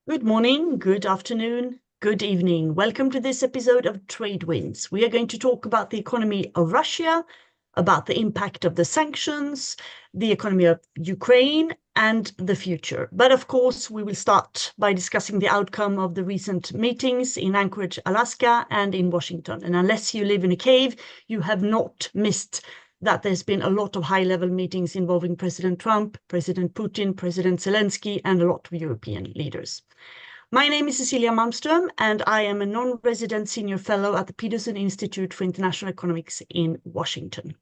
Good morning, good afternoon, good evening. Welcome to this episode of Trade Winds. We are going to talk about the economy of Russia, about the impact of the sanctions, the economy of Ukraine, and the future. But of course, we will start by discussing the outcome of the recent meetings in Anchorage, Alaska, and in Washington. And unless you live in a cave, you have not missed that there's been a lot of high-level meetings involving President Trump, President Putin, President Zelensky, and a lot of European leaders. My name is Cecilia Malmström, and I am a non-resident senior fellow at the Peterson Institute for International Economics in Washington.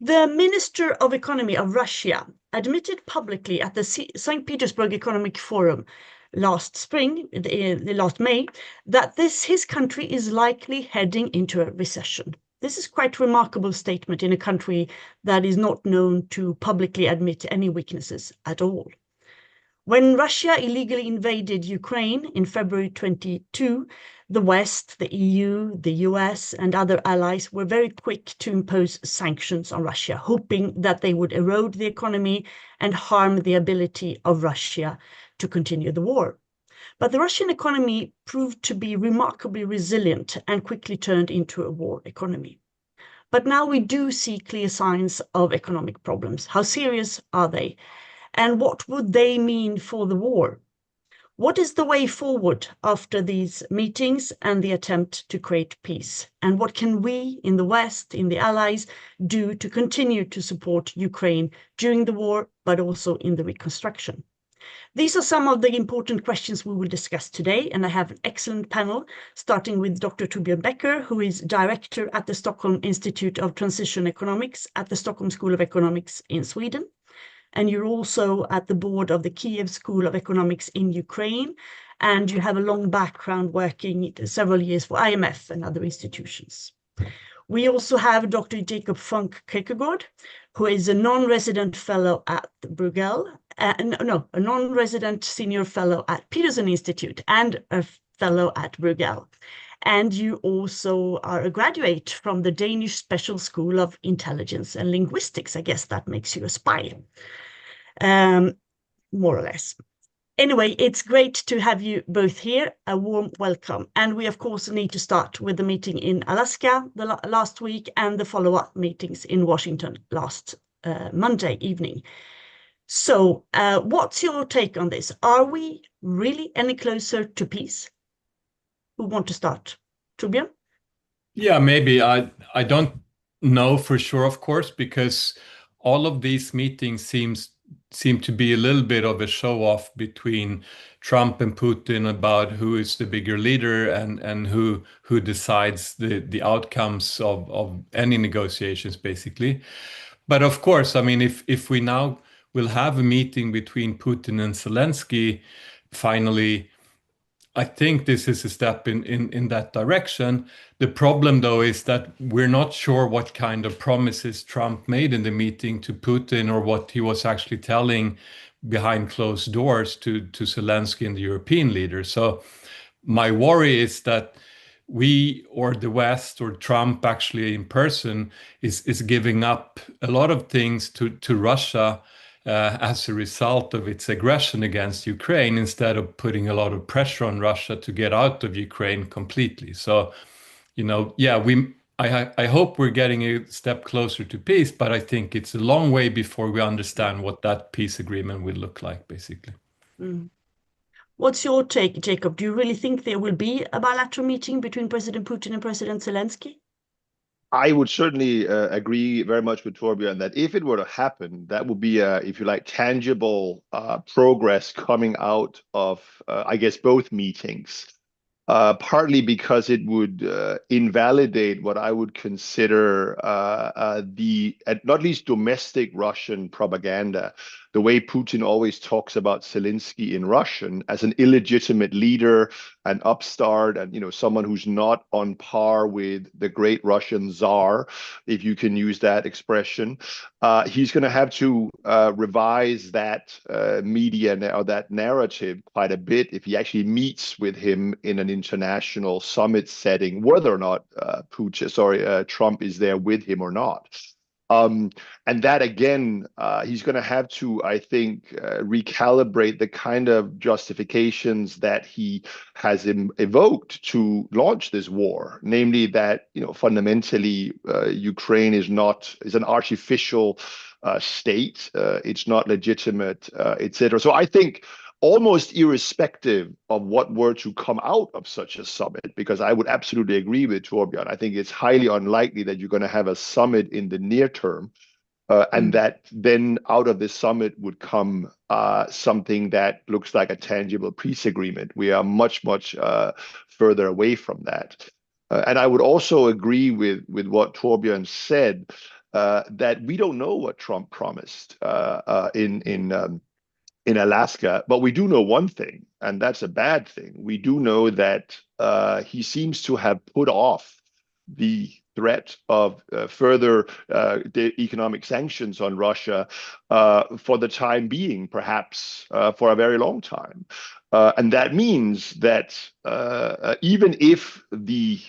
The Minister of Economy of Russia admitted publicly at the St. Petersburg Economic Forum last May, that his country is likely heading into a recession. This is quite a remarkable statement in a country that is not known to publicly admit any weaknesses at all. When Russia illegally invaded Ukraine in February 22, the West, the EU, the US, and other allies were very quick to impose sanctions on Russia, hoping that they would erode the economy and harm the ability of Russia to continue the war. But the Russian economy proved to be remarkably resilient and quickly turned into a war economy. But now we do see clear signs of economic problems. How serious are they? And what would they mean for the war? What is the way forward after these meetings and the attempt to create peace? And what can we in the West, in the Allies, do to continue to support Ukraine during the war, but also in the reconstruction? These are some of the important questions we will discuss today, and I have an excellent panel, starting with Dr. Torbjörn Becker, who is director at the Stockholm Institute of Transition Economics at the Stockholm School of Economics in Sweden. And you're also at the board of the Kiev School of Economics in Ukraine, and you have a long background working several years for IMF and other institutions. We also have Dr. Jacob Funk Kirkegaard, who is a non-resident fellow at Bruegel, a non-resident senior fellow at Peterson Institute and a fellow at Bruegel. And you also are a graduate from the Danish Special School of Intelligence and Linguistics. I guess that makes you a spy, more or less. Anyway, it's great to have you both here. A warm welcome. And we, of course, need to start with the meeting in Alaska last week and the follow-up meetings in Washington last Monday evening. So what's your take on this? Are we really any closer to peace? Who want to start? Torbjörn? Yeah, maybe. I don't know for sure, of course, because all of these meetings seem to be a little bit of a show-off between Trump and Putin about who is the bigger leader and who decides the outcomes of any negotiations, basically. But of course, I mean, if we now will have a meeting between Putin and Zelensky, finally, I think this is a step in that direction. The problem, though, is that we're not sure what kind of promises Trump made in the meeting to Putin or what he was actually telling behind closed doors to Zelensky and the European leaders. So my worry is that we or the West or Trump actually in person is giving up a lot of things to Russia as a result of its aggression against Ukraine, instead of putting a lot of pressure on Russia to get out of Ukraine completely. So, yeah, I hope we're getting a step closer to peace, but I think it's a long way before we understand what that peace agreement will look like, basically. Mm. What's your take, Jacob? Do you really think there will be a bilateral meeting between President Putin and President Zelensky? I would certainly agree very much with Torbjörn that if it were to happen, that would be, if you like, tangible progress coming out of, I guess, both meetings. Partly because it would invalidate what I would consider not least domestic Russian propaganda. The way Putin always talks about Zelensky in Russian as an illegitimate leader, an upstart, and someone who's not on par with the great Russian Tsar, if you can use that expression. He's going to have to revise that media or that narrative quite a bit if he actually meets with him in an international summit setting, whether or not Trump is there with him or not. And that again, he's going to have to, I think, recalibrate the kind of justifications that he has evoked to launch this war, namely that, fundamentally Ukraine is an artificial state, it's not legitimate, etc. So I think, almost irrespective of what were to come out of such a summit, because I would absolutely agree with Torbjörn. I think it's highly unlikely that you're going to have a summit in the near term, and that then out of this summit would come something that looks like a tangible peace agreement. We are much, much further away from that. And I would also agree with what Torbjörn said, that we don't know what Trump promised in Alaska, but we do know one thing, and that's a bad thing. We do know that he seems to have put off the threat of further economic sanctions on Russia for the time being, perhaps for a very long time. And that means that even if the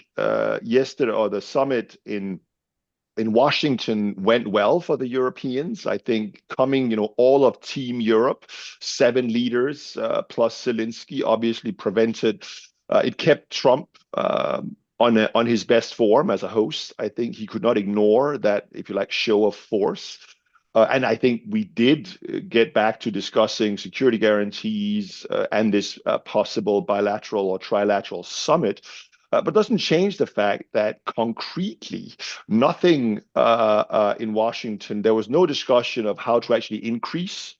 summit in Washington went well for the Europeans, I think all of Team Europe, 7 leaders plus Zelensky, obviously prevented. It kept Trump on his best form as a host. I think he could not ignore that, if you like, show of force. And I think we did get back to discussing security guarantees and this possible bilateral or trilateral summit. But doesn't change the fact that concretely, nothing in Washington, there was no discussion of how to actually increase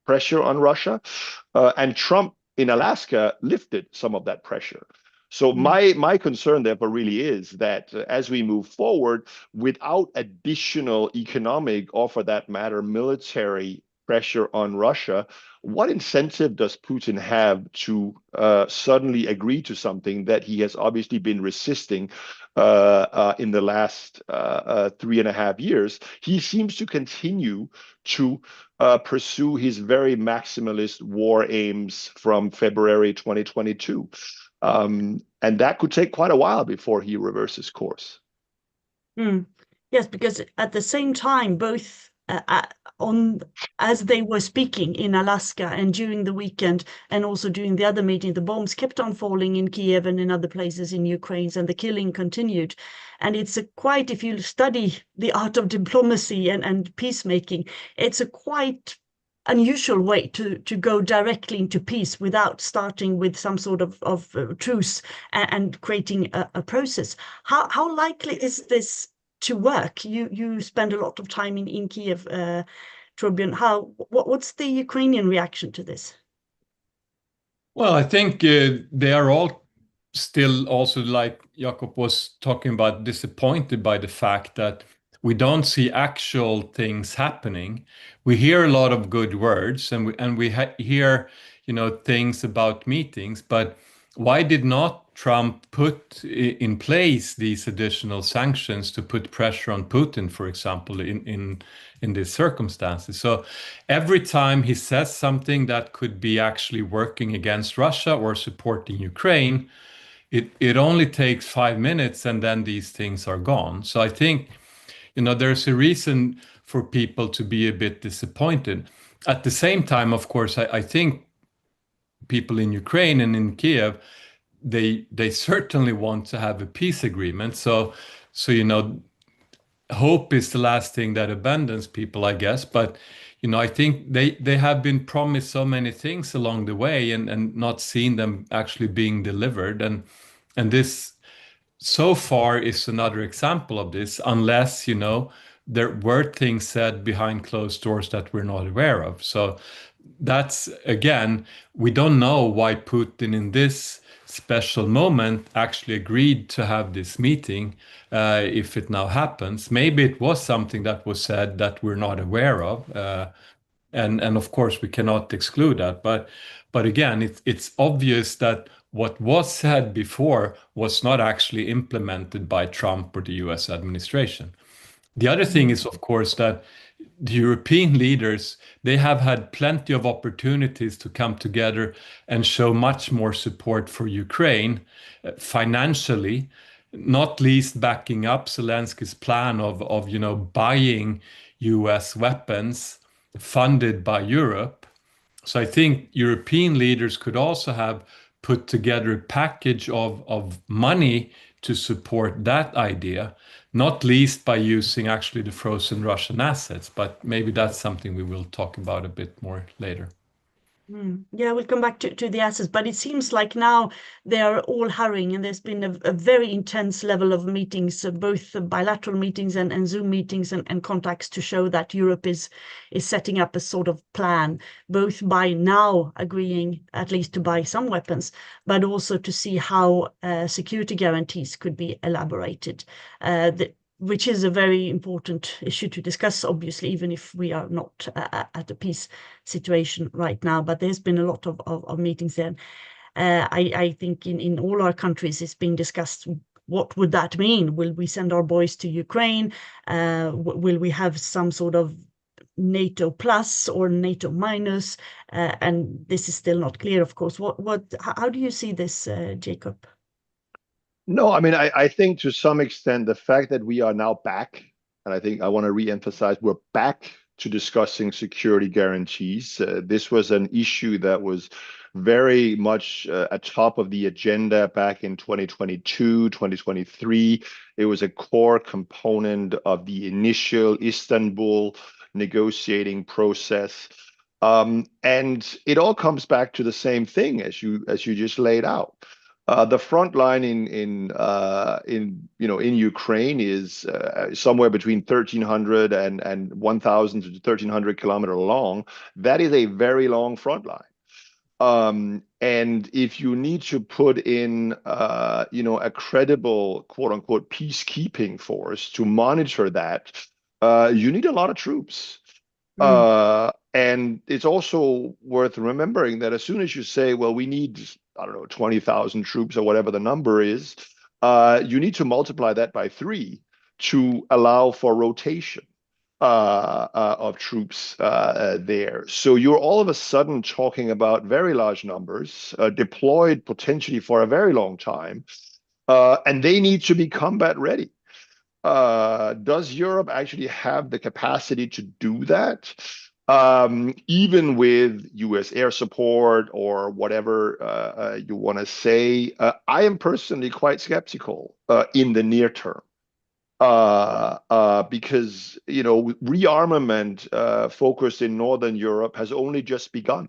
pressure on Russia. And Trump in Alaska lifted some of that pressure. So my concern, therefore, really is that as we move forward, without additional economic or, for that matter, military pressure on Russia, what incentive does Putin have to suddenly agree to something that he has obviously been resisting in the last 3.5 years? He seems to continue to pursue his very maximalist war aims from February 2022. And that could take quite a while before he reverses course. Yes, because at the same time, both as they were speaking in Alaska and during the weekend, and also during the other meeting, the bombs kept on falling in Kiev and in other places in Ukraine, and the killing continued. And it's if you study the art of diplomacy and peacemaking, it's a quite unusual way to go directly into peace without starting with some sort of truce and creating a process. How likely is this to work? You spend a lot of time in Kiev, Torbjörn. What's the Ukrainian reaction to this? Well, I think they are all still also, like Jakob was talking about, disappointed by the fact that we don't see actual things happening. We hear a lot of good words, and we hear things about meetings, but why did not Trump put in place these additional sanctions to put pressure on Putin, for example, in these circumstances? So every time he says something that could be actually working against Russia or supporting Ukraine, it only takes 5 minutes and then these things are gone. So I think there's a reason for people to be a bit disappointed. At the same time, of course, I think people in Ukraine and in Kiev, they certainly want to have a peace agreement. So hope is the last thing that abandons people, I guess. But I think they have been promised so many things along the way and not seen them actually being delivered. And this so far is another example of this, unless there were things said behind closed doors that we're not aware of. So that's, again, we don't know why Putin in this special moment actually agreed to have this meeting, if it now happens. Maybe it was something that was said that we're not aware of, and of course we cannot exclude that. But again, it's obvious that what was said before was not actually implemented by Trump or the US administration. The other thing is, of course, that the European leaders, they have had plenty of opportunities to come together and show much more support for Ukraine financially not least backing up Zelensky's plan of buying US weapons funded by Europe. So I think European leaders could also have put together a package of money to support that idea, not least by using actually the frozen Russian assets. But maybe that's something we will talk about a bit more later. Yeah, we'll come back to the assets, but it seems like now they are all hurrying, and there's been a very intense level of meetings, both bilateral meetings and Zoom meetings and contacts to show that Europe is setting up a sort of plan, both by now agreeing at least to buy some weapons, but also to see how security guarantees could be elaborated. Which is a very important issue to discuss, obviously, even if we are not at a peace situation right now. But there's been a lot of meetings there. I think in all our countries it's being discussed. What would that mean? Will we send our boys to Ukraine? Will we have some sort of NATO plus or NATO minus? And this is still not clear, of course. How do you see this, Jacob? No, I mean, I think to some extent the fact that we are now back, and I think I want to re-emphasize, we're back to discussing security guarantees. This was an issue that was very much at top of the agenda back in 2022, 2023. It was a core component of the initial Istanbul negotiating process. And it all comes back to the same thing as you just laid out. The front line in Ukraine is somewhere between 1,300 and 1,000 to 1,300 kilometers long. That is a very long front line. And if you need to put in a credible quote unquote peacekeeping force to monitor that, you need a lot of troops. And it's also worth remembering that as soon as you say, well, we need, I don't know, 20,000 troops or whatever the number is, you need to multiply that by 3 to allow for rotation of troops there. So you're all of a sudden talking about very large numbers deployed potentially for a very long time, and they need to be combat ready. Does Europe actually have the capacity to do that? Even with US air support or whatever you want to say, I am personally quite skeptical in the near term. Because, rearmament focused in Northern Europe has only just begun.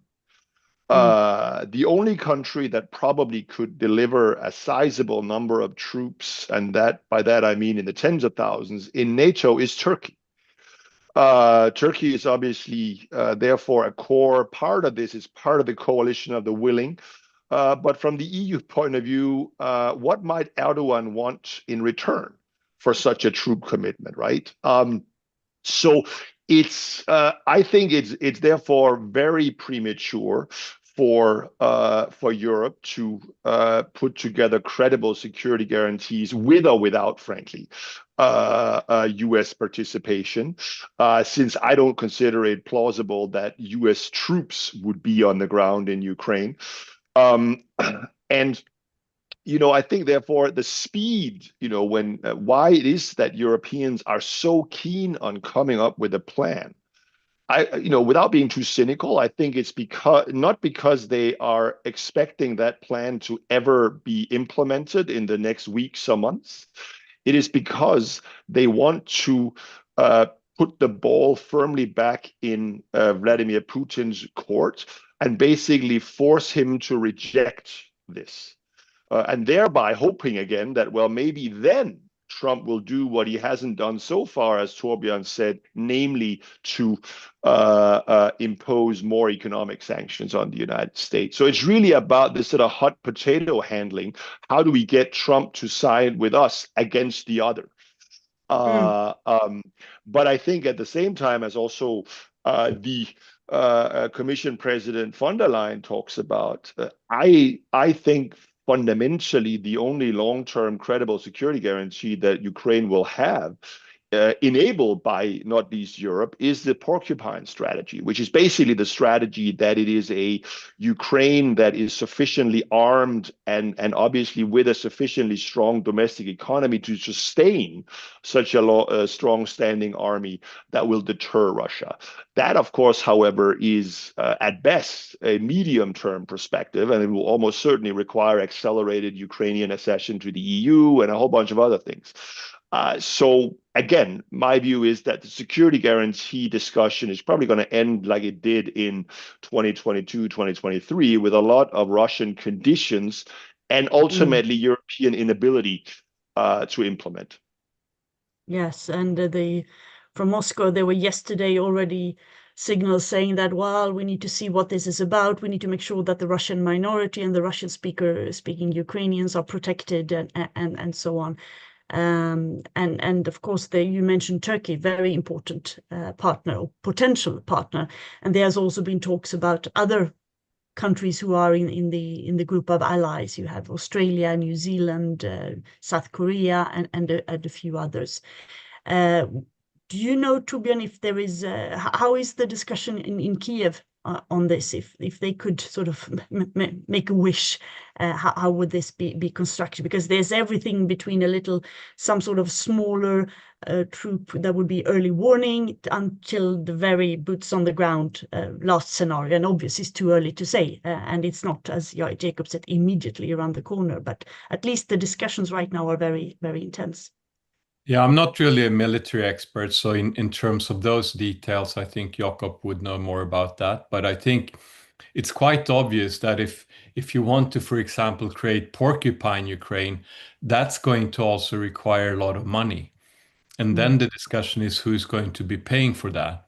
The only country that probably could deliver a sizable number of troops, and that by that I mean in the tens of thousands, in NATO is Turkey. Turkey is obviously, therefore, a core part of this, is part of the coalition of the willing. But from the EU point of view, what might Erdogan want in return for such a troop commitment, right? So it's, I think it's therefore very premature for Europe to put together credible security guarantees with or without, frankly, US participation, since I don't consider it plausible that US troops would be on the ground in Ukraine. And I think therefore the speed, why it is that Europeans are so keen on coming up with a plan. Without being too cynical, I think it's not because they are expecting that plan to ever be implemented in the next weeks or months. It is because they want to put the ball firmly back in Vladimir Putin's court and basically force him to reject this. And thereby hoping again that, well, maybe then Trump will do what he hasn't done so far, as Torbjörn said, namely to impose more economic sanctions on the United States. So it's really about this sort of hot potato handling. How do we get Trump to side with us against the other? But I think at the same time, as also the Commission President von der Leyen talks about, I think fundamentally the only long-term credible security guarantee that Ukraine will have enabled by not least Europe, is the porcupine strategy, which is basically the strategy that it is a Ukraine that is sufficiently armed and obviously with a sufficiently strong domestic economy to sustain such a strong standing army that will deter Russia. That, of course, however, is at best a medium-term perspective, and it will almost certainly require accelerated Ukrainian accession to the EU and a whole bunch of other things. So again, my view is that the security guarantee discussion is probably going to end like it did in 2022, 2023, with a lot of Russian conditions and ultimately European inability to implement. Yes, and from Moscow, there were yesterday already signals saying that, well, we need to see what this is about. We need to make sure that the Russian minority and the Russian speaking Ukrainians are protected and so on. And of course, you mentioned Turkey, very important partner or potential partner. And there's also been talks about other countries who are in the group of allies. You have Australia, New Zealand, South Korea, and a few others. Do you know, Torbjörn, if there is how is the discussion in Kiev on this? If they could sort of make a wish, how would this be constructed? Because there's everything between some sort of smaller troop that would be early warning until the very boots on the ground last scenario. And obviously, it's too early to say, and it's not, as Jacob said, immediately around the corner. But at least the discussions right now are very, very intense. Yeah, I'm not really a military expert, so in terms of those details, I think Jakob would know more about that. But I think it's quite obvious that if you want to, for example, create porcupine Ukraine, that's going to also require a lot of money. And then the discussion is who's going to be paying for that.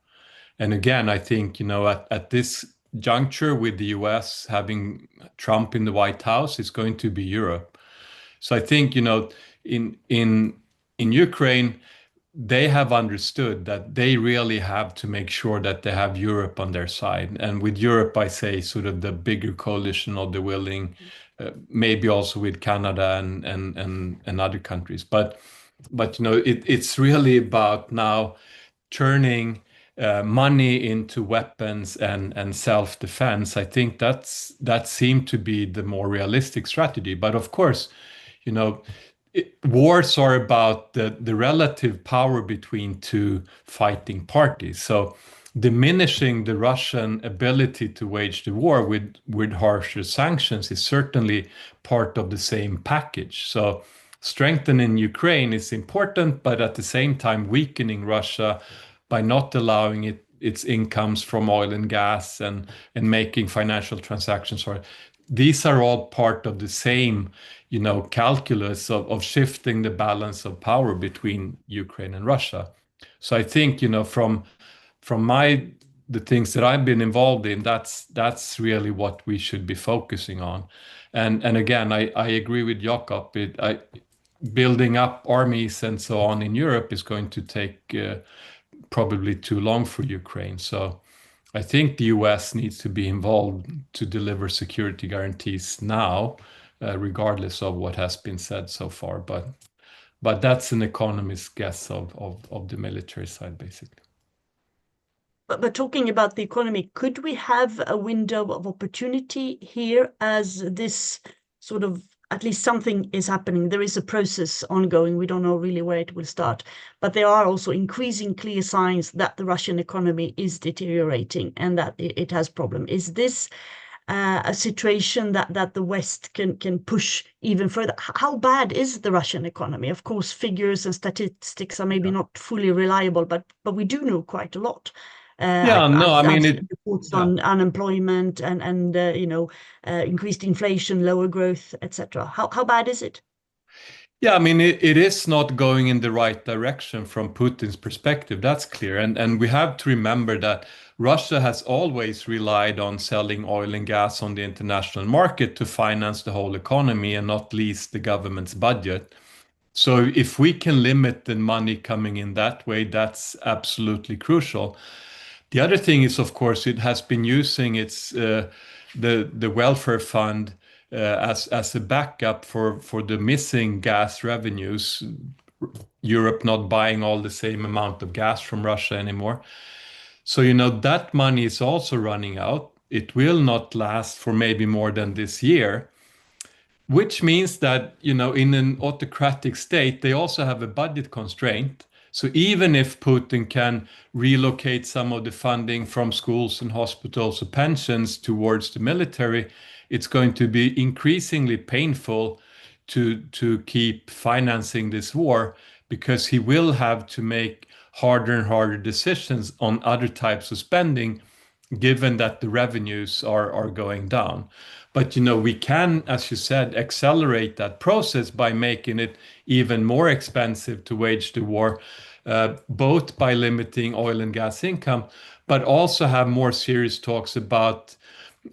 And again, I think, at this juncture with the US having Trump in the White House, it's going to be Europe. So I think, in Ukraine, they have understood that they really have to make sure that they have Europe on their side. And with Europe, I say sort of the bigger coalition of the willing, maybe also with Canada and other countries. But it's really about now turning money into weapons and self-defense. I think that seemed to be the more realistic strategy. But of course, wars are about the relative power between two fighting parties. So diminishing the Russian ability to wage the war with harsher sanctions is certainly part of the same package. So strengthening Ukraine is important, but at the same time weakening Russia by not allowing its incomes from oil and gas and making financial transactions. These are all part of the same calculus of shifting the balance of power between Ukraine and Russia. So I think, from the things that I've been involved in, that's really what we should be focusing on. And again, I agree with Jakob. Building up armies and so on in Europe is going to take probably too long for Ukraine. So I think the US needs to be involved to deliver security guarantees now, regardless of what has been said so far. But that's an economist's guess of the military side, basically. But talking about the economy, could we have a window of opportunity here as this sort of, at least something is happening? There is a process ongoing. We don't know really where it will start. But there are also increasing clear signs that the Russian economy is deteriorating and that it has problems. Is this a situation that the West can push even further? How bad is the Russian economy? Of course, figures and statistics are maybe not fully reliable, but we do know quite a lot. Reports on unemployment and increased inflation, lower growth, etc. How bad is it? Yeah, it is not going in the right direction from Putin's perspective. That's clear. And we have to remember that Russia has always relied on selling oil and gas on the international market to finance the whole economy and not least the government's budget. So if we can limit the money coming in that way, that's absolutely crucial. The other thing is, of course, it has been using the welfare fund as a backup for the missing gas revenues Europe not buying all the same amount of gas from Russia anymore. So, that money is also running out. It will not last for maybe more than this year, which means that, in an autocratic state, they also have a budget constraint. So even if Putin can relocate some of the funding from schools and hospitals or pensions towards the military, it's going to be increasingly painful to keep financing this war, because he will have to make harder and harder decisions on other types of spending, given that the revenues are going down. But we can, as you said, accelerate that process by making it even more expensive to wage the war, both by limiting oil and gas income, but also have more serious talks about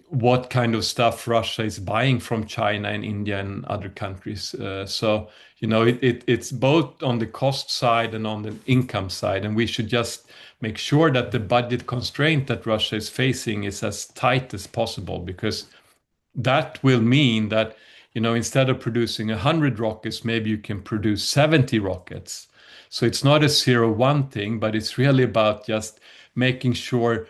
what kind of stuff Russia is buying from China and India and other countries. So, it's both on the cost side and on the income side. And we should just make sure that the budget constraint that Russia is facing is as tight as possible, because that will mean that, instead of producing 100 rockets, maybe you can produce 70 rockets. So it's not a 0-1 thing, but it's really about just making sure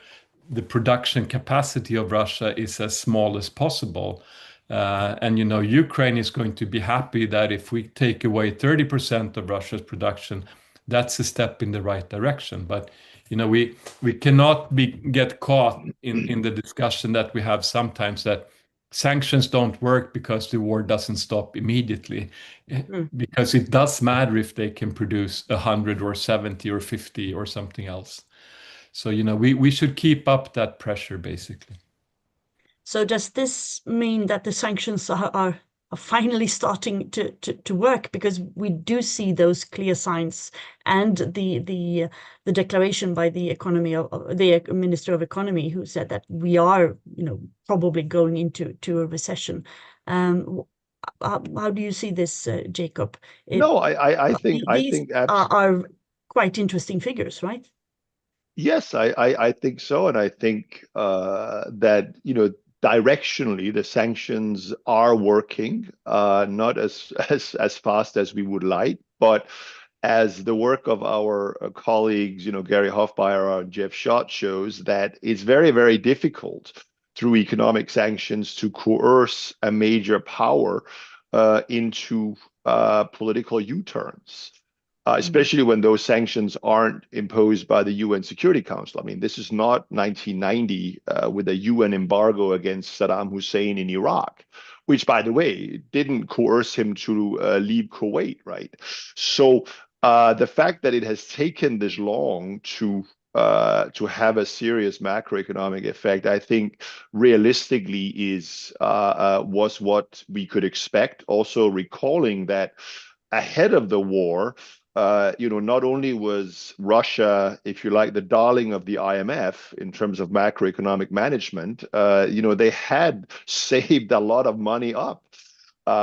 the production capacity of Russia is as small as possible. And Ukraine is going to be happy that if we take away 30% of Russia's production, that's a step in the right direction. But we cannot get caught in the discussion that we have sometimes, that sanctions don't work because the war doesn't stop immediately. Because it does matter if they can produce 100 or 70 or 50 or something else. So, we should keep up that pressure, basically. So does this mean that the sanctions are finally starting to work? Because we do see those clear signs, and the declaration by the Minister of Economy, who said that we are, probably going into a recession. How do you see this, Jacob? No, I think These are quite interesting figures, right? Yes, I think so, and I think that directionally the sanctions are working, not as fast as we would like, but as the work of our colleagues, Gary Hofbauer and Jeff Schott shows, that it's very, very difficult through economic sanctions to coerce a major power into political U-turns. Especially when those sanctions aren't imposed by the UN Security Council. I mean, this is not 1990 with a UN embargo against Saddam Hussein in Iraq, which, by the way, didn't coerce him to leave Kuwait, right? So the fact that it has taken this long to have a serious macroeconomic effect, I think realistically was what we could expect. Also recalling that ahead of the war, not only was Russia, if you like, the darling of the IMF in terms of macroeconomic management, they had saved a lot of money up.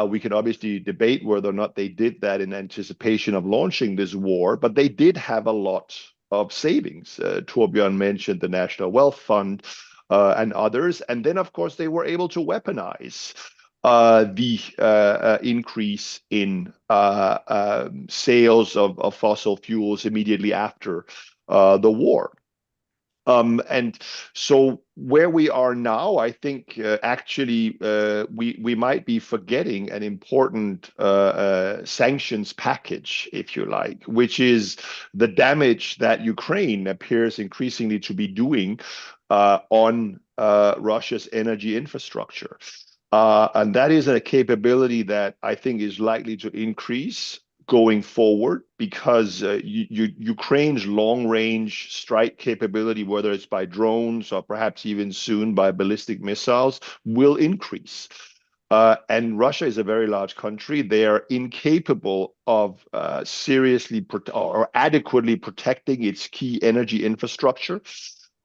We can obviously debate whether or not they did that in anticipation of launching this war, but they did have a lot of savings. Torbjörn mentioned the National Wealth Fund and others. And then, of course, they were able to weaponize the increase in sales of fossil fuels immediately after the war. And so where we are now, I think actually we might be forgetting an important sanctions package, if you like, which is the damage that Ukraine appears increasingly to be doing on Russia's energy infrastructure. And that is a capability that I think is likely to increase going forward, because Ukraine's long-range strike capability, whether it's by drones or perhaps even soon by ballistic missiles, will increase. And Russia is a very large country. They are incapable of seriously or adequately protecting its key energy infrastructure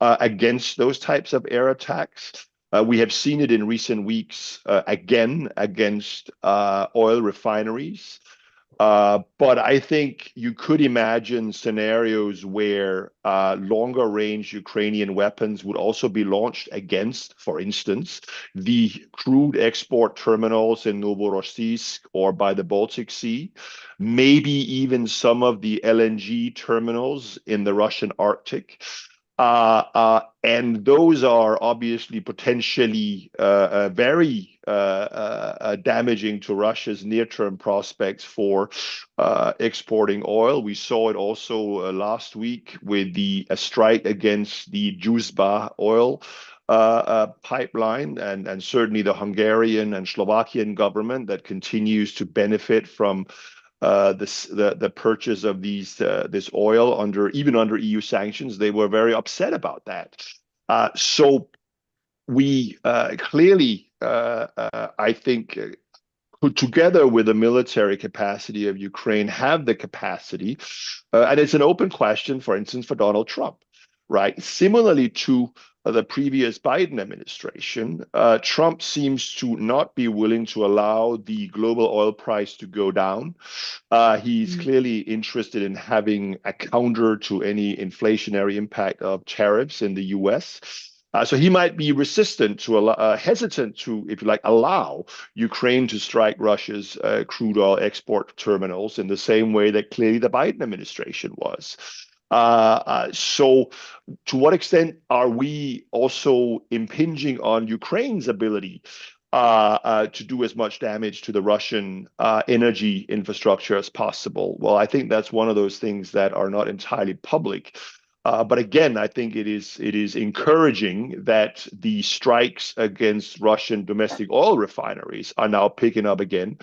against those types of air attacks. We have seen it in recent weeks again against oil refineries. But I think you could imagine scenarios where longer range Ukrainian weapons would also be launched against, for instance, the crude export terminals in Novorossiysk or by the Baltic Sea, maybe even some of the LNG terminals in the Russian Arctic. And those are obviously potentially very damaging to Russia's near-term prospects for exporting oil. We saw it also last week with a strike against the Druzhba oil pipeline, and certainly the Hungarian and Slovakian government that continues to benefit from the purchase of this oil even under EU sanctions. They were very upset about that. So we clearly, I think, put together with the military capacity of Ukraine, have the capacity, and it's an open question, for instance, for Donald Trump, right? Similarly to the previous Biden administration, Trump seems to not be willing to allow the global oil price to go down. He's clearly interested in having a counter to any inflationary impact of tariffs in the US. So he might be hesitant to, if you like, allow Ukraine to strike Russia's crude oil export terminals in the same way that clearly the Biden administration was. So to what extent are we also impinging on Ukraine's ability to do as much damage to the Russian energy infrastructure as possible? Well, I think that's one of those things that are not entirely public. But again, I think it is encouraging that the strikes against Russian domestic oil refineries are now picking up again.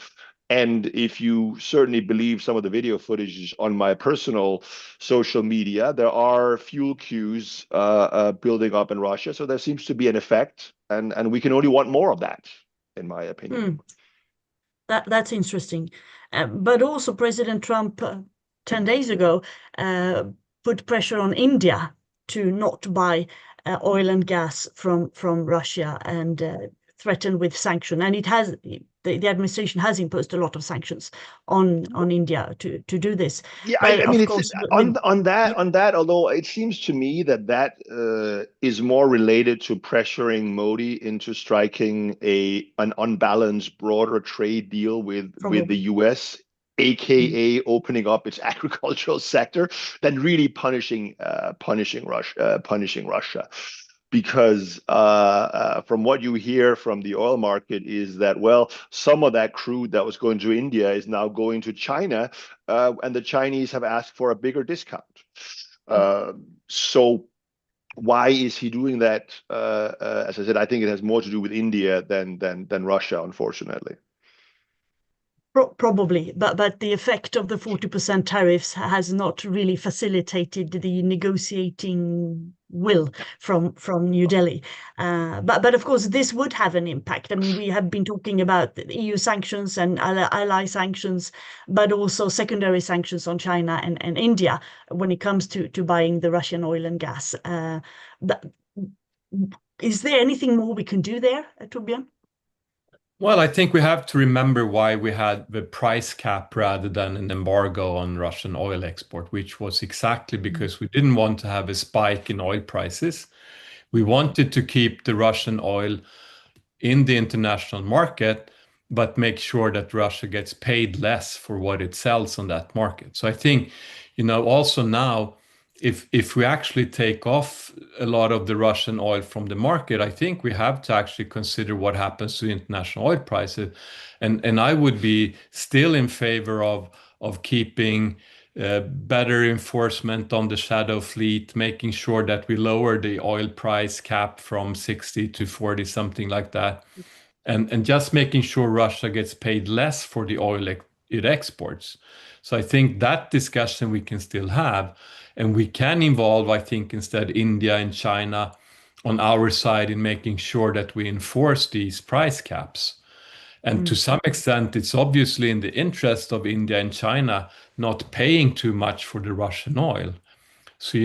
And if you certainly believe some of the video footage on my personal social media, there are fuel queues building up in Russia. So there seems to be an effect, and we can only want more of that, in my opinion. That's interesting. But also President Trump 10 days ago put pressure on India to not buy oil and gas from Russia and threatened with sanction. And the administration has imposed a lot of sanctions on India to do this. Yeah, But I mean, of course, on that, although it seems to me that is more related to pressuring Modi into striking an unbalanced, broader trade deal with the US, aka opening up its agricultural sector, than really punishing Russia. Because from what you hear from the oil market is that, well, some of that crude that was going to India is now going to China, and the Chinese have asked for a bigger discount. So why is he doing that? As I said, I think it has more to do with India than Russia, unfortunately. Probably, but the effect of the 40% tariffs has not really facilitated the negotiating will from New Delhi. But of course, this would have an impact. I mean, we have been talking about the EU sanctions and ally sanctions, but also secondary sanctions on China and India when it comes to buying the Russian oil and gas. Is there anything more we can do there, Torbjörn? Well, I think we have to remember why we had the price cap rather than an embargo on Russian oil export, which was exactly because we didn't want to have a spike in oil prices. We wanted to keep the Russian oil in the international market, but make sure that Russia gets paid less for what it sells on that market. So I think, also now, if we actually take off a lot of the Russian oil from the market, I think we have to actually consider what happens to international oil prices. And I would be still in favor of keeping better enforcement on the shadow fleet, making sure that we lower the oil price cap from 60 to 40, something like that. And just making sure Russia gets paid less for the oil it exports. So I think that discussion we can still have. And we can involve, I think, instead India and China on our side in making sure that we enforce these price caps. And to some extent, it's obviously in the interest of India and China not paying too much for the Russian oil. So,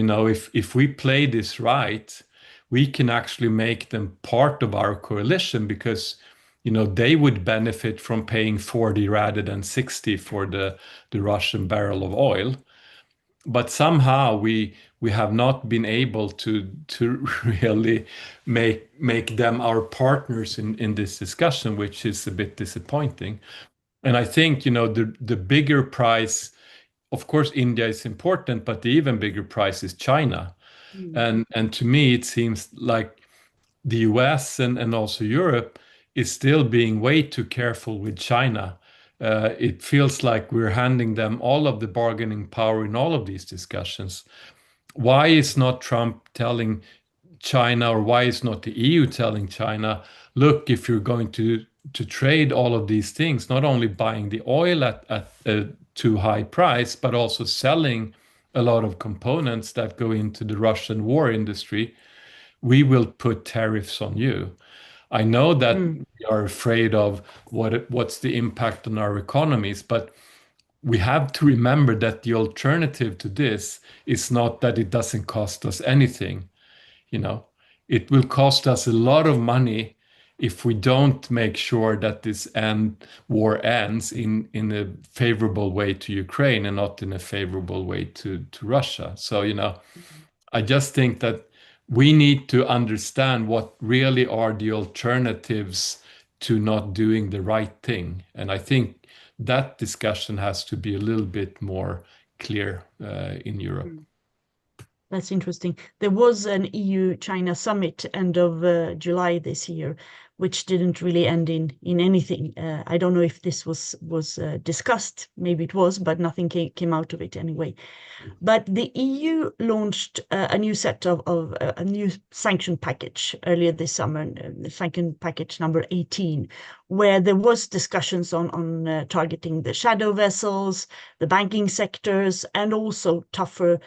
if we play this right, we can actually make them part of our coalition because, they would benefit from paying 40 rather than 60 for the Russian barrel of oil. But somehow we have not been able to really make them our partners in this discussion, which is a bit disappointing. And I think, the bigger prize, of course, India is important, but the even bigger prize is China. And to me, it seems like the US and also Europe is still being way too careful with China. It feels like we're handing them all of the bargaining power in all of these discussions. Why is not Trump telling China, or why is not the EU telling China, look, if you're going to trade all of these things, not only buying the oil at a too high price, but also selling a lot of components that go into the Russian war industry, we will put tariffs on you. I know that we are afraid of what's the impact on our economies, but we have to remember that the alternative to this is not that it doesn't cost us anything. It will cost us a lot of money if we don't make sure that this war ends in a favorable way to Ukraine and not in a favorable way to Russia. So, I just think that we need to understand what really are the alternatives to not doing the right thing. And I think that discussion has to be a little bit more clear in Europe. That's interesting. There was an EU-China summit end of July this year, which didn't really end in anything. I don't know if this was discussed. Maybe it was, but nothing came out of it anyway. But the EU launched a new set of a new sanction package earlier this summer, the sanction package number 18, where there was discussions on targeting the shadow vessels, the banking sectors, and also tougher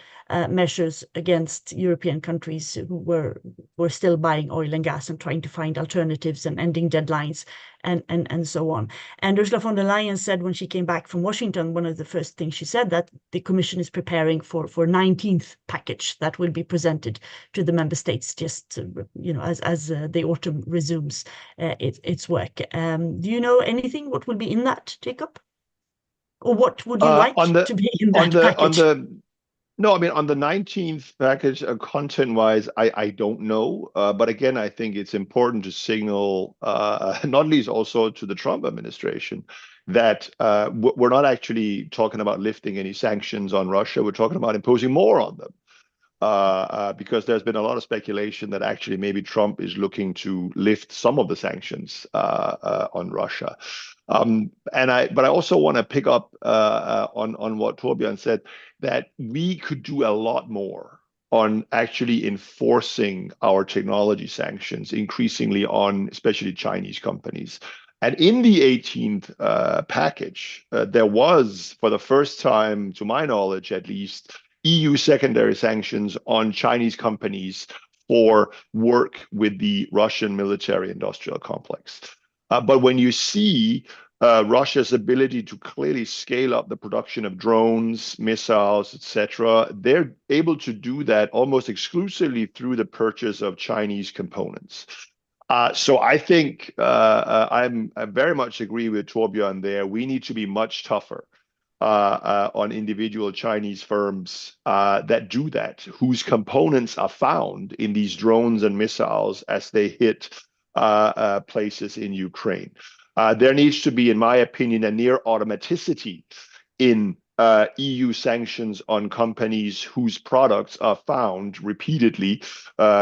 measures against European countries who were still buying oil and gas and trying to find alternatives and ending deadlines and so on. And Ursula von der Leyen said when she came back from Washington, one of the first things she said that the Commission is preparing for 19th package that will be presented to the member states just as the autumn resumes its work. Do you know anything what will be in that, Jacob? Or what would you like to be in that package? No, I mean, on the 19th package, content-wise, I don't know. But again, I think it's important to signal, not least also to the Trump administration, that we're not actually talking about lifting any sanctions on Russia. We're talking about imposing more on them. Because there's been a lot of speculation that actually maybe Trump is looking to lift some of the sanctions on Russia. But I also want to pick up on what Torbjörn said, that we could do a lot more on actually enforcing our technology sanctions increasingly on especially Chinese companies. And in the 18th package, there was, for the first time, to my knowledge at least, EU secondary sanctions on Chinese companies for work with the Russian military-industrial complex. But when you see Russia's ability to clearly scale up the production of drones, missiles, etc., they're able to do that almost exclusively through the purchase of Chinese components. So I think I very much agree with Torbjörn there. We need to be much tougher on individual Chinese firms that do that, whose components are found in these drones and missiles as they hit places in Ukraine. There needs to be, in my opinion, a near automaticity in EU sanctions on companies whose products are found repeatedly,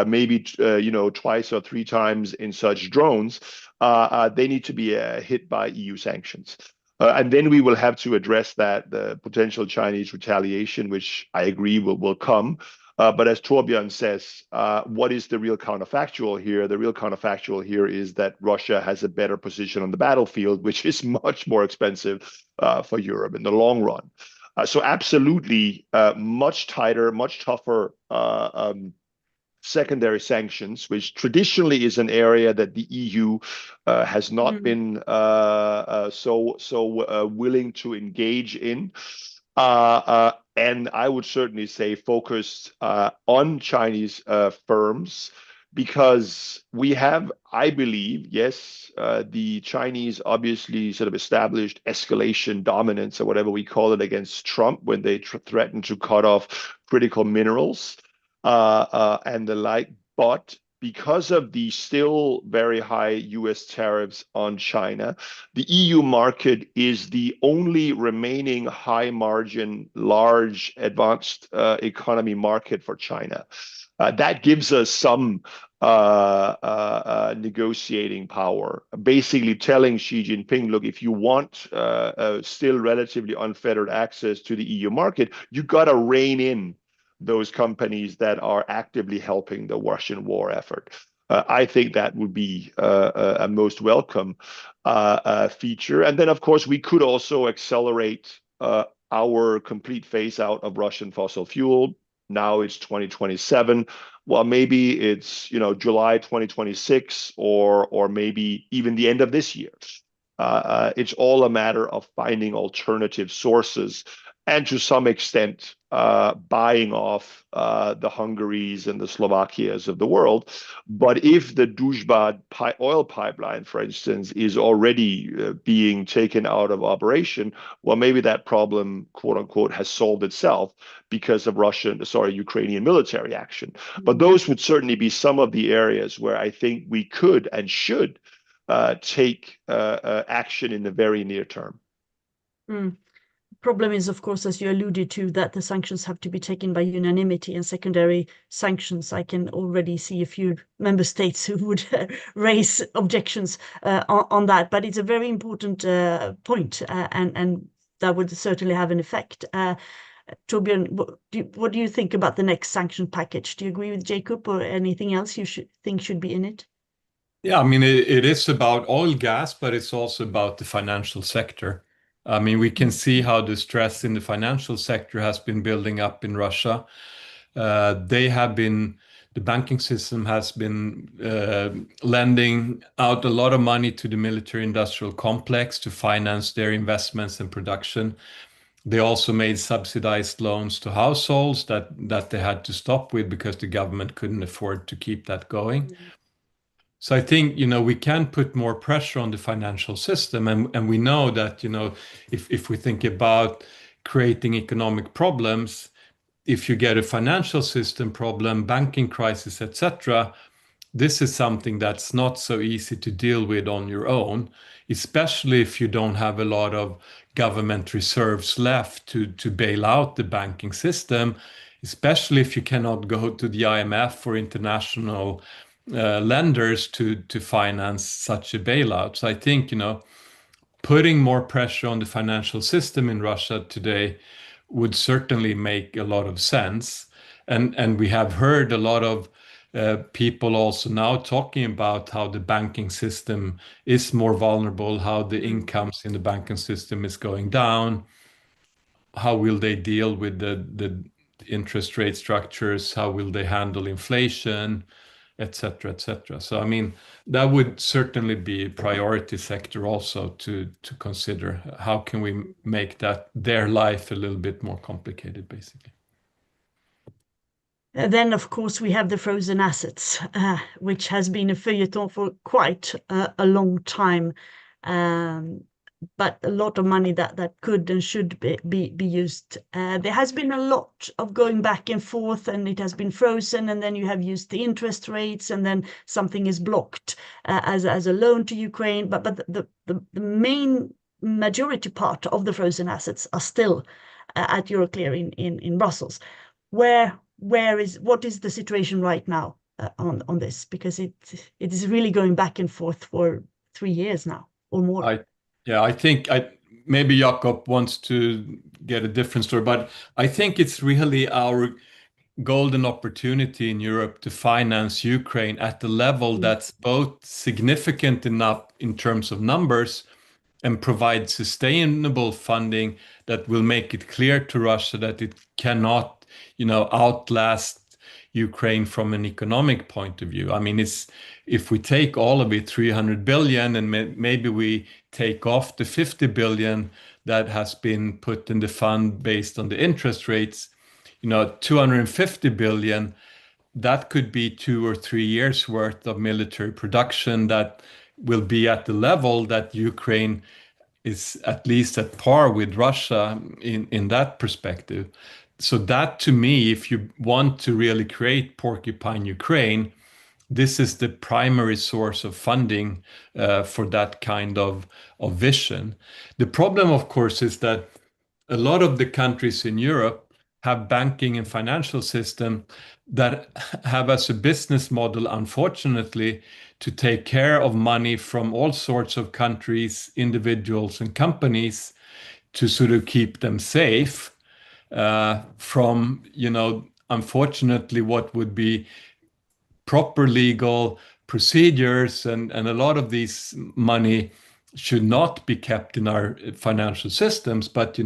maybe twice or three times in such drones. They need to be hit by EU sanctions. And then we will have to address the potential Chinese retaliation, which I agree will come. But as Torbjörn says, what is the real counterfactual here? The real counterfactual here is that Russia has a better position on the battlefield, which is much more expensive for Europe in the long run. So absolutely much tighter, much tougher secondary sanctions, which traditionally is an area that the EU has not been so willing to engage in. And I would certainly say focused on Chinese firms because we have, I believe, yes, the Chinese obviously sort of established escalation dominance or whatever we call it against Trump when they threatened to cut off critical minerals and the like. But because of the still very high US tariffs on China, the EU market is the only remaining high margin, large, advanced economy market for China. That gives us some negotiating power, basically telling Xi Jinping, look, if you want still relatively unfettered access to the EU market, you got to rein in those companies that are actively helping the Russian war effort. I think that would be a most welcome feature. And then, of course, we could also accelerate our complete phase out of Russian fossil fuel. Now it's 2027. Well, maybe it's July 2026 or maybe even the end of this year. It's all a matter of finding alternative sources and to some extent buying off the Hungaries and the Slovakias of the world. But if the Druzhba oil pipeline, for instance, is already being taken out of operation, well, maybe that problem, quote unquote, has solved itself because of Ukrainian military action. But those would certainly be some of the areas where I think we could and should take action in the very near term. Problem is, of course, as you alluded to, that the sanctions have to be taken by unanimity, and secondary sanctions, I can already see a few member states who would raise objections on that. But it's a very important point, and that would certainly have an effect. Torbjörn, what do you think about the next sanction package? Do you agree with Jacob, or anything else you think should be in it? Yeah, I mean, it is about oil, gas, but it's also about the financial sector. I mean, we can see how the stress in the financial sector has been building up in Russia. The banking system has been lending out a lot of money to the military-industrial complex to finance their investments and production. They also made subsidized loans to households that they had to stop with because the government couldn't afford to keep that going. So I think, we can put more pressure on the financial system. And we know that, if we think about creating economic problems, if you get a financial system problem, banking crisis, etc., this is something that's not so easy to deal with on your own, especially if you don't have a lot of government reserves left to bail out the banking system, especially if you cannot go to the IMF or international lenders to finance such a bailout. So I think, putting more pressure on the financial system in Russia today would certainly make a lot of sense. And we have heard a lot of people also now talking about how the banking system is more vulnerable, how the incomes in the banking system is going down, how will they deal with the interest rate structures, how will they handle inflation, etc., etc. So, I mean, that would certainly be a priority sector also to consider. How can we make their life a little bit more complicated, basically? Then, of course, we have the frozen assets, which has been a feuilleton for quite a long time. But a lot of money that could and should be used. There has been a lot of going back and forth, and it has been frozen, and then you have used the interest rates, and then something is blocked as a loan to Ukraine. But the main majority part of the frozen assets are still at Euroclear in Brussels. What is the situation right now on this? Because it is really going back and forth for 3 years now or more. I think maybe Jakob wants to get a different story, but I think it's really our golden opportunity in Europe to finance Ukraine at the level that's both significant enough in terms of numbers and provide sustainable funding that will make it clear to Russia that it cannot, outlast Ukraine from an economic point of view. I mean, if we take all of it, 300 billion, and maybe we take off the 50 billion that has been put in the fund based on the interest rates, 250 billion, that could be 2 or 3 years worth of military production that will be at the level that Ukraine is at least at par with Russia in that perspective. So that, to me, if you want to really create Porcupine Ukraine, this is the primary source of funding for that kind of vision. The problem, of course, is that a lot of the countries in Europe have banking and financial system that have as a business model, unfortunately, to take care of money from all sorts of countries, individuals, and companies to sort of keep them safe from, unfortunately, what would be proper legal procedures, and a lot of these money should not be kept in our financial systems. But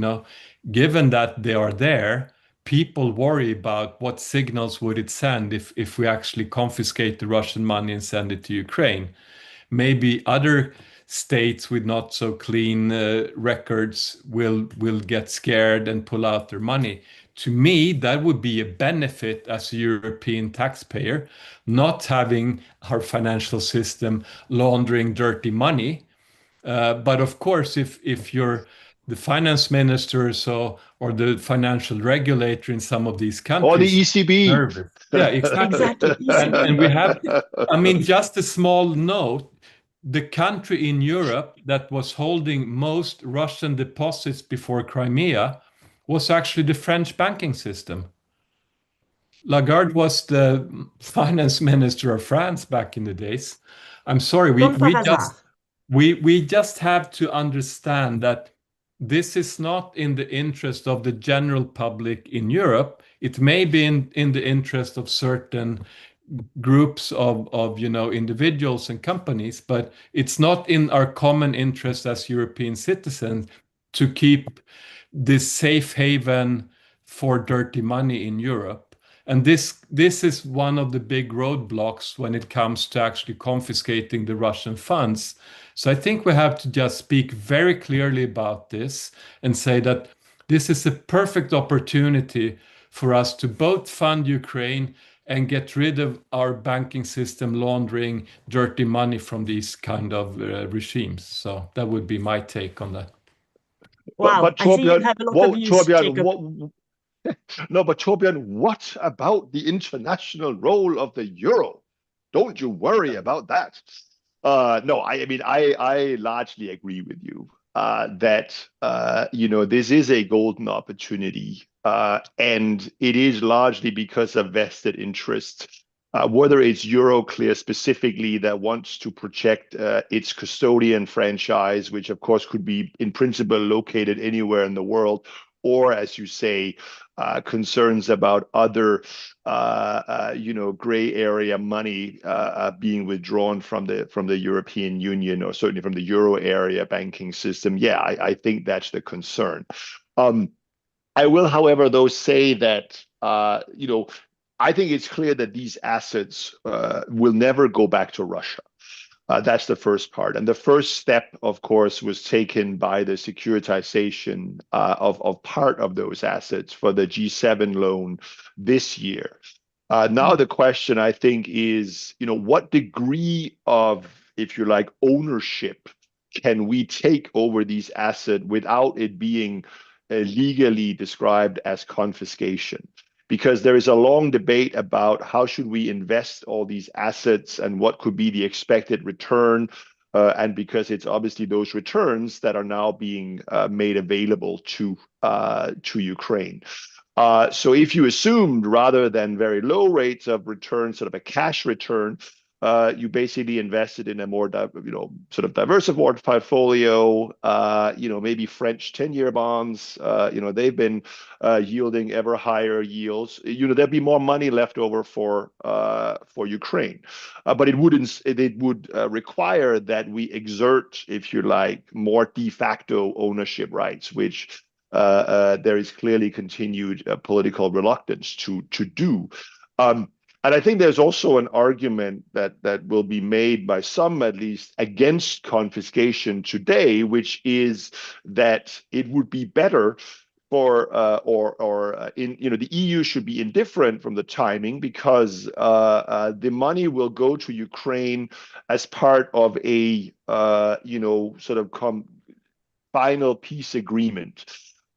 given that they are there, people worry about what signals would it send if we actually confiscate the Russian money and send it to Ukraine. Maybe other states with not so clean records will get scared and pull out their money. To me, that would be a benefit as a European taxpayer, not having our financial system laundering dirty money. But of course, if you're the finance minister or the financial regulator in some of these countries, or the ECB. nervous. Yeah, exactly. Exactly. And we have, I mean, just a small note, the country in Europe that was holding most Russian deposits before Crimea was actually the French banking system. Lagarde was the finance minister of France back in the days. I'm sorry, we just have to understand that this is not in the interest of the general public in Europe. It may be in the interest of certain groups of individuals and companies, but it's not in our common interest as European citizens to keep this safe haven for dirty money in Europe. And this is one of the big roadblocks when it comes to actually confiscating the Russian funds. So I think we have to just speak very clearly about this and say that this is a perfect opportunity for us to both fund Ukraine and get rid of our banking system laundering dirty money from these kind of regimes. So that would be my take on that. Wow, but I see you Torbjörn, have a lot of views, Jacob. No, but Torbjörn, what about the international role of the euro? Don't you worry about that. No, I mean, I largely agree with you that this is a golden opportunity, and it is largely because of vested interest. Whether it's Euroclear specifically that wants to protect its custodian franchise, which of course could be in principle located anywhere in the world, or as you say, concerns about other, gray area money being withdrawn from the European Union, or certainly from the euro area banking system. Yeah, I think that's the concern. I will, however, though, say that I think it's clear that these assets will never go back to Russia. That's the first part. And the first step, of course, was taken by the securitization of part of those assets for the G7 loan this year. Now the question, I think, is, what degree of, if you like, ownership can we take over these assets without it being legally described as confiscation? Because there is a long debate about how should we invest all these assets and what could be the expected return. And because it's obviously those returns that are now being made available to Ukraine. So if you assumed, rather than very low rates of return, sort of a cash return, you basically invested in a more, sort of diversified portfolio. Maybe French 10-year bonds. They've been yielding ever higher yields. There'd be more money left over for Ukraine, but it would require that we exert, if you like, more de facto ownership rights, which there is clearly continued political reluctance to do. And I think there's also an argument that will be made by some, at least, against confiscation today, which is that it would be better for the EU should be indifferent from the timing, because the money will go to Ukraine as part of a final peace agreement.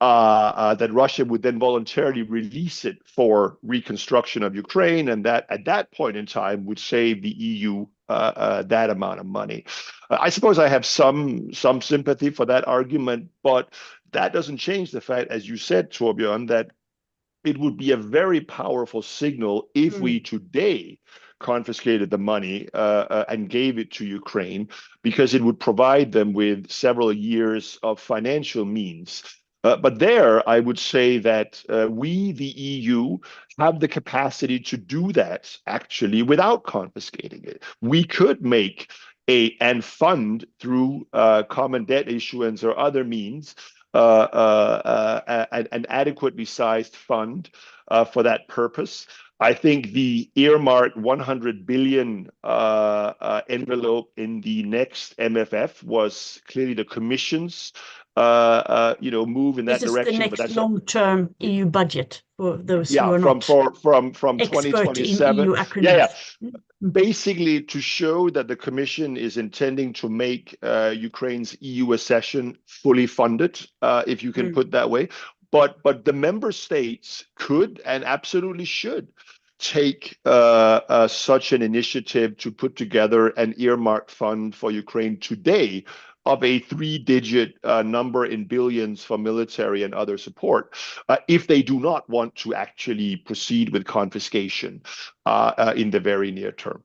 That Russia would then voluntarily release it for reconstruction of Ukraine, and that at that point in time would save the EU that amount of money. I suppose I have some sympathy for that argument, but that doesn't change the fact, as you said, Torbjörn, that it would be a very powerful signal if we today confiscated the money and gave it to Ukraine, because it would provide them with several years of financial means. But there, I would say that we, the EU, have the capacity to do that actually without confiscating it. We could make and fund through common debt issuance or other means an adequately sized fund for that purpose. I think the earmarked 100 billion envelope in the next MFF was clearly the Commission's move in that direction. This is the next long-term EU budget for those who are not from expert 2027. in EU acronyms. Basically, to show that the Commission is intending to make Ukraine's EU accession fully funded, if you can put that way. But the member states could and absolutely should take such an initiative to put together an earmarked fund for Ukraine today of a 3-digit number in billions for military and other support, if they do not want to actually proceed with confiscation in the very near term.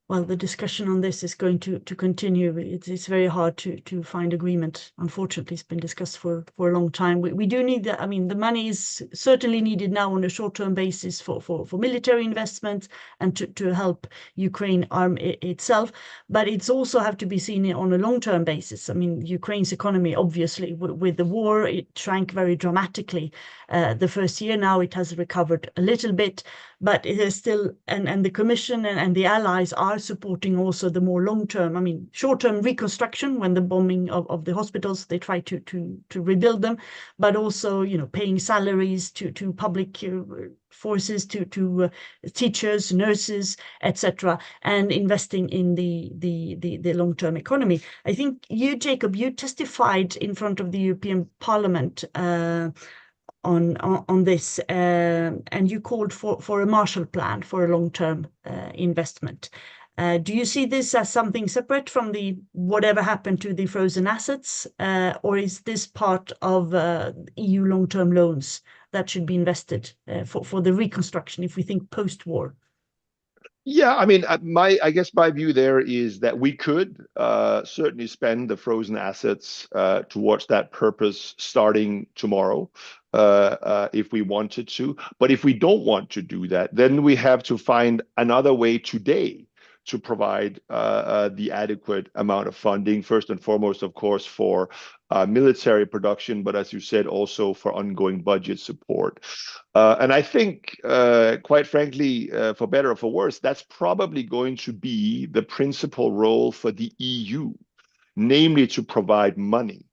Well, the discussion on this is going to continue. It's very hard to find agreement. Unfortunately, it's been discussed for a long time. We do need that. I mean, the money is certainly needed now on a short-term basis for military investments and to help Ukraine arm itself. But it's also have to be seen on a long-term basis. I mean, Ukraine's economy, obviously, with the war, it shrank very dramatically. The first year now, it has recovered a little bit, but it is still, and the Commission and the allies are supporting also the more long-term, I mean, short-term reconstruction. When the bombing of the hospitals, they try to rebuild them, but also, paying salaries to public forces, to teachers, nurses, etc., and investing in the long-term economy. I think you, Jacob, you testified in front of the European Parliament on this, and you called for a Marshall Plan for a long-term investment. Do you see this as something separate from the whatever happened to the frozen assets, or is this part of EU long-term loans that should be invested for the reconstruction if we think post-war? Yeah, I mean, I guess my view there is that we could certainly spend the frozen assets towards that purpose starting tomorrow, if we wanted to. But if we don't want to do that, then we have to find another way today to provide the adequate amount of funding, first and foremost, of course, for military production, but as you said, also for ongoing budget support. And I think, quite frankly, for better or for worse, that's probably going to be the principal role for the EU, namely to provide money.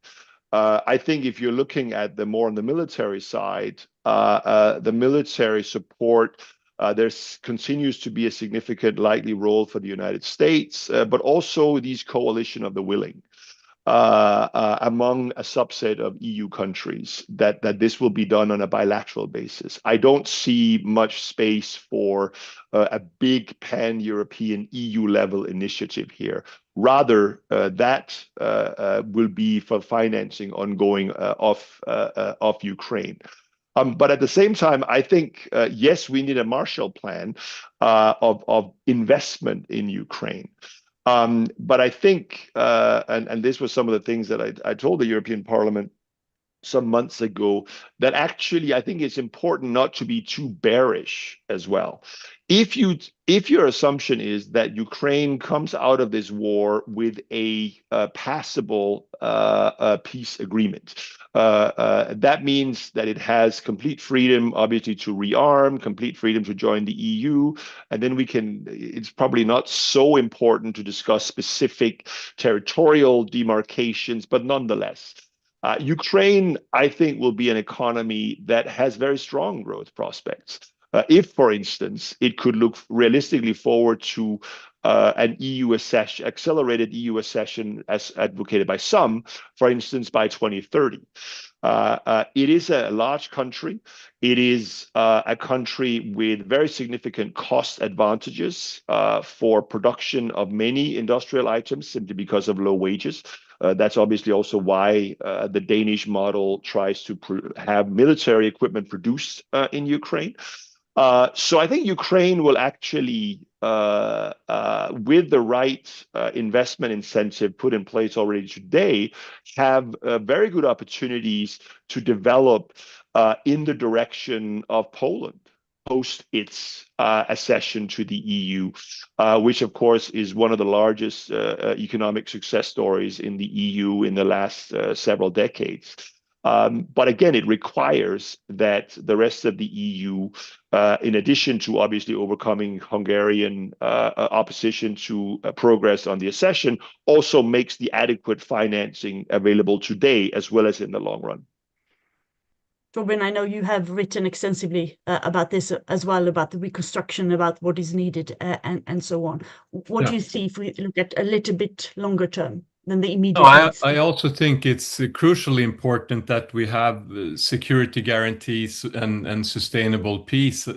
I think if you're looking at more on the military side, the military support, there continues to be a significant likely role for the United States, but also these coalition of the willing among a subset of EU countries, that this will be done on a bilateral basis. I don't see much space for a big pan-European EU level initiative here. Rather, that will be for financing ongoing of Ukraine. But at the same time, I think, yes, we need a Marshall Plan of investment in Ukraine. But I think, and this was some of the things that I told the European Parliament some months ago, that actually I think it's important not to be too bearish as well. If your assumption is that Ukraine comes out of this war with a passable peace agreement, that means that it has complete freedom, obviously, to rearm, complete freedom to join the EU, and then it's probably not so important to discuss specific territorial demarcations, but nonetheless, Ukraine, I think, will be an economy that has very strong growth prospects. If, for instance, it could look realistically forward to an EU accession, accelerated EU accession, as advocated by some, for instance, by 2030. It is a large country. It is a country with very significant cost advantages for production of many industrial items simply because of low wages. That's obviously also why the Danish model tries to have military equipment produced in Ukraine. So I think Ukraine will actually, with the right investment incentive put in place already today, have very good opportunities to develop in the direction of Poland post its accession to the EU, which of course is one of the largest economic success stories in the EU in the last several decades. But again, it requires that the rest of the EU, in addition to obviously overcoming Hungarian opposition to progress on the accession, also makes the adequate financing available today as well as in the long run. Torbjörn, I know you have written extensively about this as well, about the reconstruction, about what is needed, and so on. What do you see if we look at a little bit longer term than the immediate needs? I also think it's crucially important that we have security guarantees and sustainable peace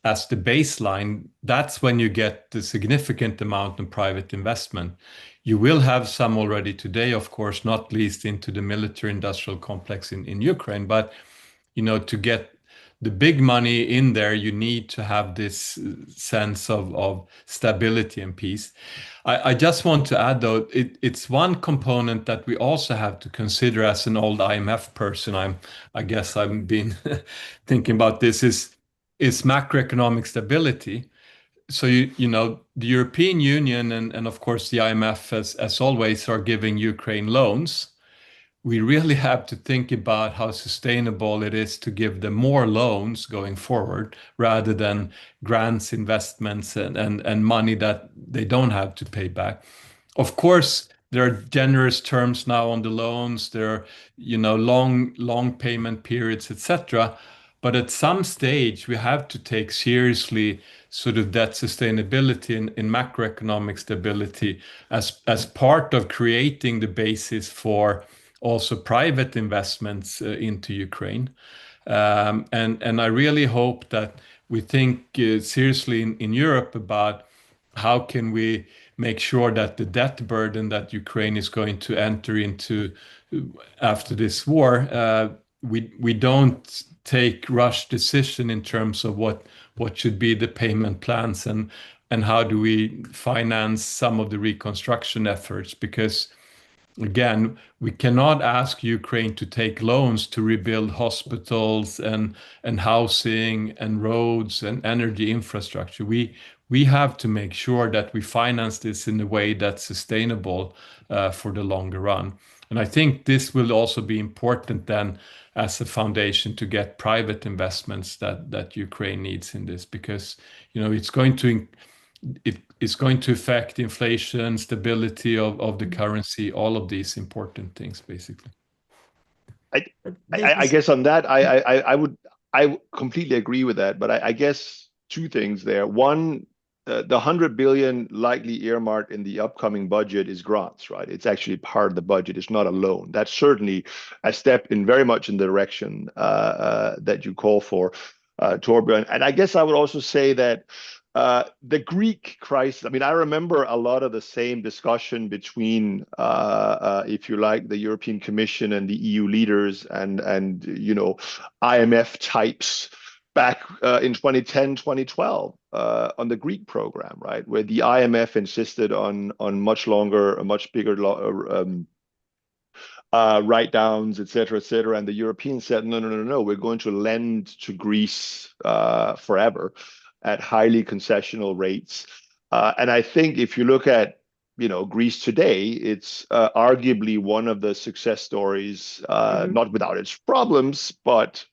as the baseline. That's when you get the significant amount of private investment. You will have some already today, of course, not least into the military industrial complex in Ukraine, but to get the big money in there, you need to have this sense of stability and peace. I just want to add, though, it's one component that we also have to consider as an old IMF person. I guess I've been thinking about this is macroeconomic stability. So the European Union and of course the IMF as always are giving Ukraine loans. We really have to think about how sustainable it is to give them more loans going forward rather than grants, investments, and money that they don't have to pay back. Of course, there are generous terms now on the loans. There are, long payment periods, etc. But at some stage, we have to take seriously sort of debt sustainability and macroeconomic stability as part of creating the basis for also private investments into Ukraine. And I really hope that we think seriously in Europe about how can we make sure that the debt burden that Ukraine is going to enter into after this war, we don't take rush decision in terms of what should be the payment plans and how do we finance some of the reconstruction efforts, because again, we cannot ask Ukraine to take loans to rebuild hospitals and housing and roads and energy infrastructure. We have to make sure that we finance this in a way that's sustainable for the longer run. And I think this will also be important then as a foundation to get private investments that Ukraine needs in this, because it's going to affect inflation, stability of the currency, all of these important things, basically. I guess on that, I completely agree with that, but I guess two things there. One, the 100 billion likely earmarked in the upcoming budget is grants, right? It's actually part of the budget. It's not a loan. That's certainly a step in very much in the direction that you call for, Torbjörn. And I guess I would also say that the Greek crisis, I mean, I remember a lot of the same discussion between, if you like, the European Commission and the EU leaders and IMF types back in 2010, 2012 on the Greek program, right, where the IMF insisted on much longer, a much bigger write-downs, et cetera, and the Europeans said, no, we're going to lend to Greece forever at highly concessional rates. And I think if you look at Greece today, it's arguably one of the success stories, not without its problems, but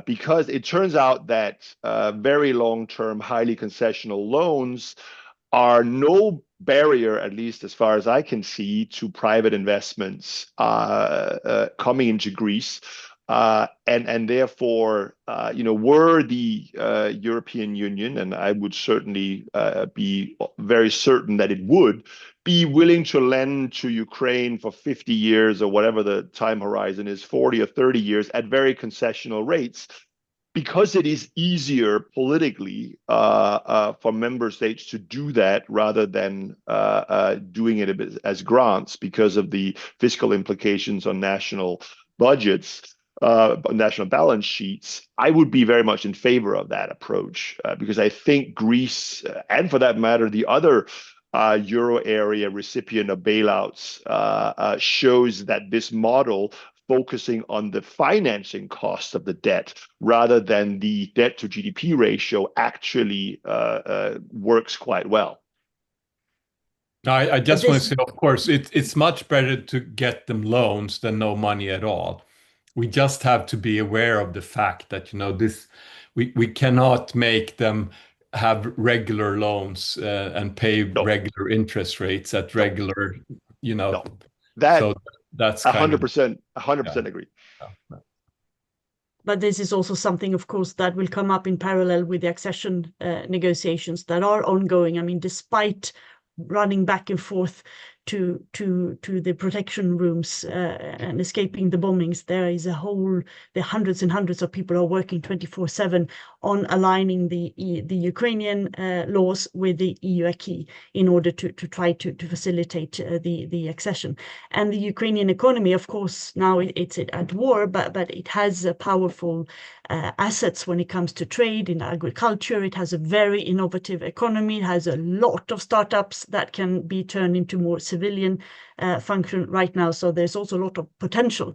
because it turns out that very long-term, highly concessional loans are no barrier, at least as far as I can see, to private investments coming into Greece. And therefore, were the European Union, and I would certainly be very certain that it would, be willing to lend to Ukraine for 50 years or whatever the time horizon is, 40 or 30 years at very concessional rates, because it is easier politically for member states to do that rather than doing it as grants because of the fiscal implications on national budgets, national balance sheets. I would be very much in favor of that approach because I think Greece, and for that matter, the other euro area recipient of bailouts shows that this model, focusing on the financing cost of the debt rather than the debt to GDP ratio, actually works quite well. I just want to say, of course, it's much better to get them loans than no money at all. We just have to be aware of the fact that, we cannot make them have regular loans and pay regular interest rates at regular, That so that's 100% agree. But this is also something, of course, that will come up in parallel with the accession negotiations that are ongoing. I mean, despite running back and forth to the protection rooms and escaping the bombings, there are hundreds and hundreds of people are working 24/7 on aligning the Ukrainian laws with the EU acquis in order to try to facilitate the accession. And the Ukrainian economy, of course, now it's at war, but it has powerful assets when it comes to trade in agriculture. It has a very innovative economy. It has a lot of startups that can be turned into more civilian function right now. So there's also a lot of potential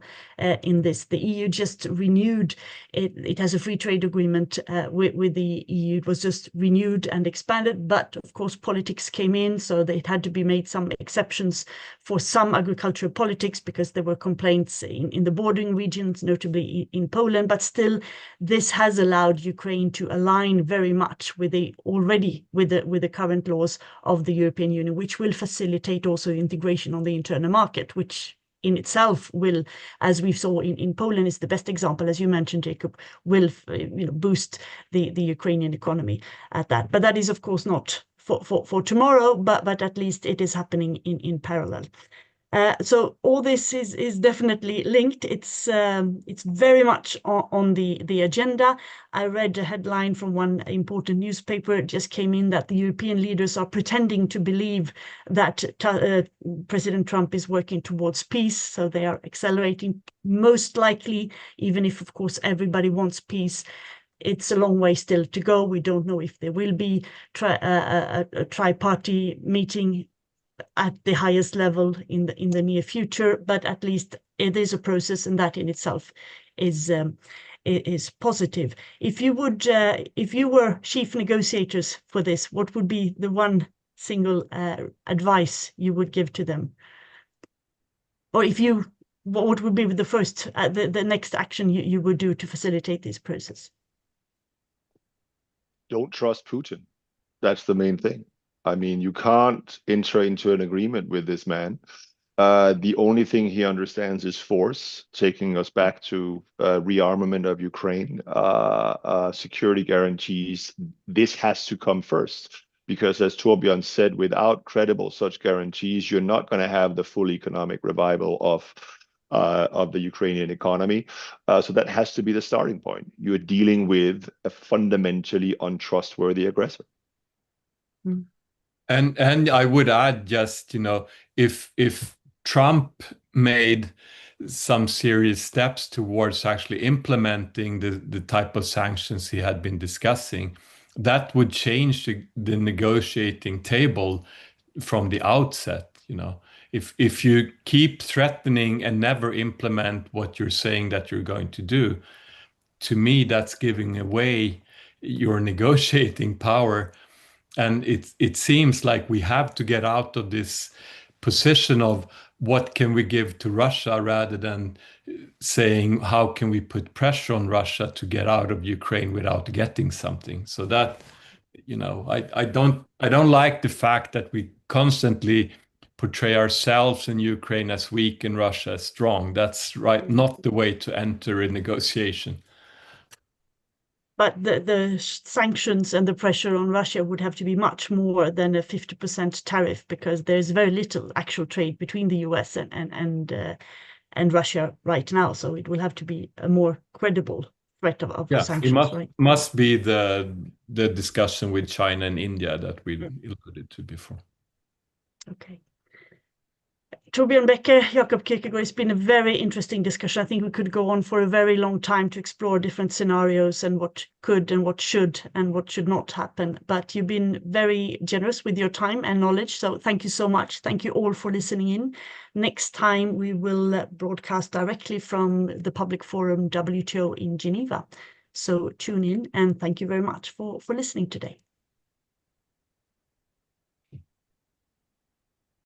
in this. The EU just renewed it. It has a free trade agreement with the EU. It was just renewed and expanded, but of course politics came in, so it had to be made some exceptions for some agricultural politics because there were complaints in the bordering regions, notably in Poland. But still, this has allowed Ukraine to align very much with the current laws of the European Union, which will facilitate also integration on the internal market, which in itself will, as we saw in Poland, is the best example, as you mentioned, Jacob, will boost the Ukrainian economy at that. But that is, of course, not for tomorrow, but at least it is happening in parallel. So all this is definitely linked. It's very much on the agenda. I read a headline from one important newspaper. It just came in that the European leaders are pretending to believe that President Trump is working towards peace. So they are accelerating, most likely, even if, of course, everybody wants peace. It's a long way still to go. We don't know if there will be a tri-party meeting at the highest level in the near future, but at least it is a process, and that in itself is positive. If you were chief negotiators for this, what would be the one single advice you would give to them? Or what would be the first, the next action you would do to facilitate this process? Don't trust Putin. That's the main thing. I mean, you can't enter into an agreement with this man. The only thing he understands is force, taking us back to rearmament of Ukraine, security guarantees. This has to come first, because as Torbjörn said, without credible such guarantees, you're not going to have the full economic revival of the Ukrainian economy. So that has to be the starting point. You're dealing with a fundamentally untrustworthy aggressor. Mm. And I would add just, if Trump made some serious steps towards actually implementing the type of sanctions he had been discussing, that would change the negotiating table from the outset. If you keep threatening and never implement what you're saying that you're going to do, to me, that's giving away your negotiating power. And it seems like we have to get out of this position of what can we give to Russia rather than saying how can we put pressure on Russia to get out of Ukraine without getting something. So that I don't like the fact that we constantly portray ourselves in Ukraine as weak and Russia as strong. That's right, not the way to enter a negotiation. But the sanctions and the pressure on Russia would have to be much more than a 50% tariff, because there's very little actual trade between the US and Russia right now. So it will have to be a more credible threat of sanctions, right? Must be the discussion with China and India that we alluded to before. Okay. Torbjörn Becker, Jakob Kirkegaard, it's been a very interesting discussion. I think we could go on for a very long time to explore different scenarios and what could and what should not happen. But you've been very generous with your time and knowledge. So thank you so much. Thank you all for listening in. Next time we will broadcast directly from the public forum WTO in Geneva. So tune in, and thank you very much for listening today.